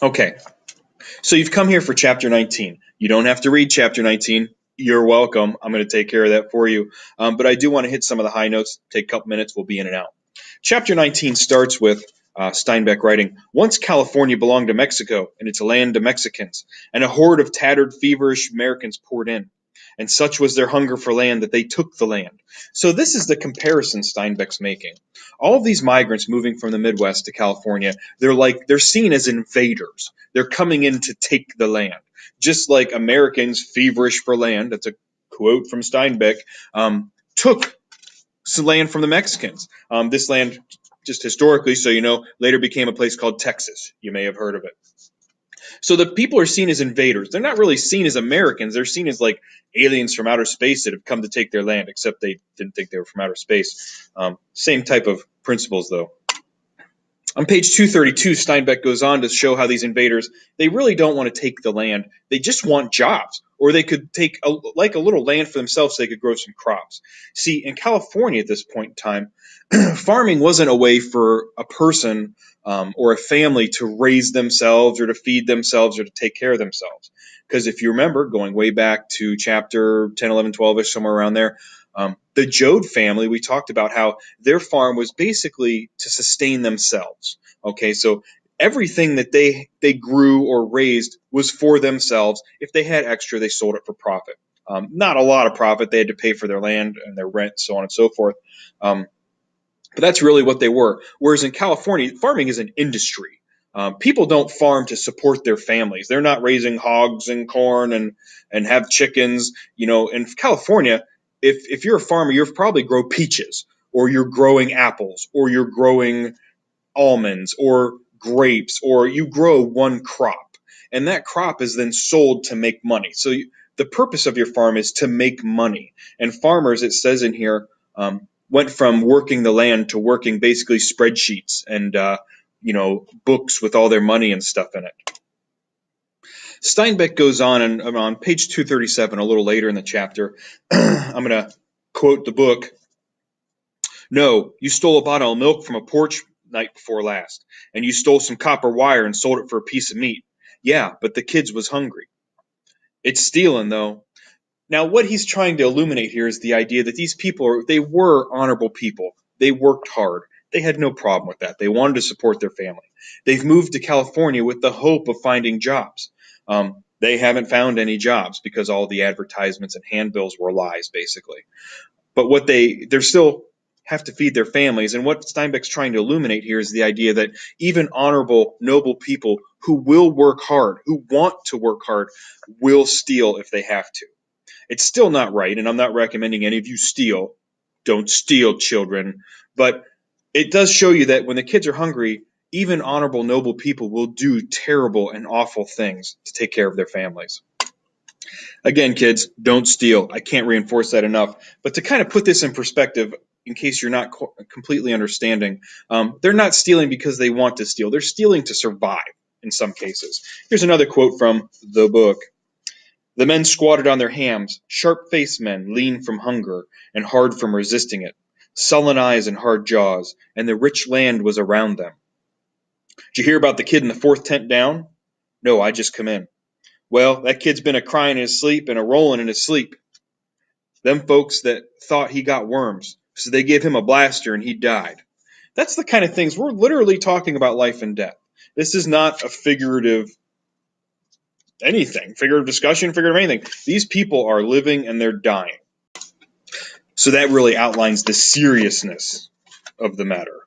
Okay, so you've come here for chapter 19. You don't have to read chapter 19. You're welcome. I'm going to take care of that for you. But I do want to hit some of the high notes. Take a couple minutes. We'll be in and out. Chapter 19 starts with Steinbeck writing, "Once California belonged to Mexico, and its land to Mexicans, and a horde of tattered, feverish Americans poured in. And such was their hunger for land that they took the land." So this is the comparison Steinbeck's making. All of these migrants moving from the Midwest to California, they're seen as invaders. They're coming in to take the land. Just like Americans feverish for land, that's a quote from Steinbeck, took some land from the Mexicans. This land, just historically, so you know, later became a place called Texas. You may have heard of it. So the people are seen as invaders. They're not really seen as Americans. They're seen as like aliens from outer space that have come to take their land, except they didn't think they were from outer space. Same type of principles, though. On page 232, Steinbeck goes on to show how these invaders, they really don't want to take the land. They just want jobs. Or they could take a little land for themselves so they could grow some crops. See, in California at this point in time, farming wasn't a way for a person or a family to raise themselves or to feed themselves or to take care of themselves. Because if you remember, going way back to chapter 10, 11, 12-ish, somewhere around there, the Jode family, we talked about how their farm was basically to sustain themselves. Okay, so everything that they grew or raised was for themselves. If they had extra, they sold it for profit. Not a lot of profit. They had to pay for their land and their rent, so on and so forth. But that's really what they were. Whereas in California, farming is an industry. People don't farm to support their families. They're not raising hogs and corn and have chickens. You know, in California, if you're a farmer, you're probably grow peaches, or you're growing apples, or you're growing almonds or grapes, or you grow one crop. And that crop is then sold to make money. So the purpose of your farm is to make money. And farmers, it says in here, went from working the land to working basically spreadsheets and books with all their money and stuff in it. Steinbeck goes on, and on page 237, a little later in the chapter, I'm going to quote the book. "No, you stole a bottle of milk from a porch night before last, and you stole some copper wire and sold it for a piece of meat. Yeah, but the kids was hungry. It's stealing, though." Now, what he's trying to illuminate here is the idea that these people, they were honorable people. They worked hard. They had no problem with that. They wanted to support their family. They've moved to California with the hope of finding jobs. They haven't found any jobs because all the advertisements and handbills were lies, basically. But they're still have to feed their families. And what Steinbeck's trying to illuminate here is the idea that even honorable, noble people who will work hard, who want to work hard, will steal if they have to. It's still not right, and I'm not recommending any of you steal. Don't steal, children. But it does show you that when the kids are hungry, even honorable, noble people will do terrible and awful things to take care of their families. Again, kids, don't steal. I can't reinforce that enough. But to kind of put this in perspective, in case you're not completely understanding, they're not stealing because they want to steal. They're stealing to survive in some cases. Here's another quote from the book. "The men squatted on their hams, sharp-faced men, lean from hunger and hard from resisting it, sullen eyes and hard jaws, and the rich land was around them. Did you hear about the kid in the fourth tent down? No, I just come in. Well, that kid's been a-crying in his sleep and a-rolling in his sleep. Them folks that thought he got worms, so they gave him a blaster and he died." That's the kind of things we're literally talking about, life and death. This is not a figurative figurative discussion, figurative anything. These people are living and they're dying. So that really outlines the seriousness of the matter.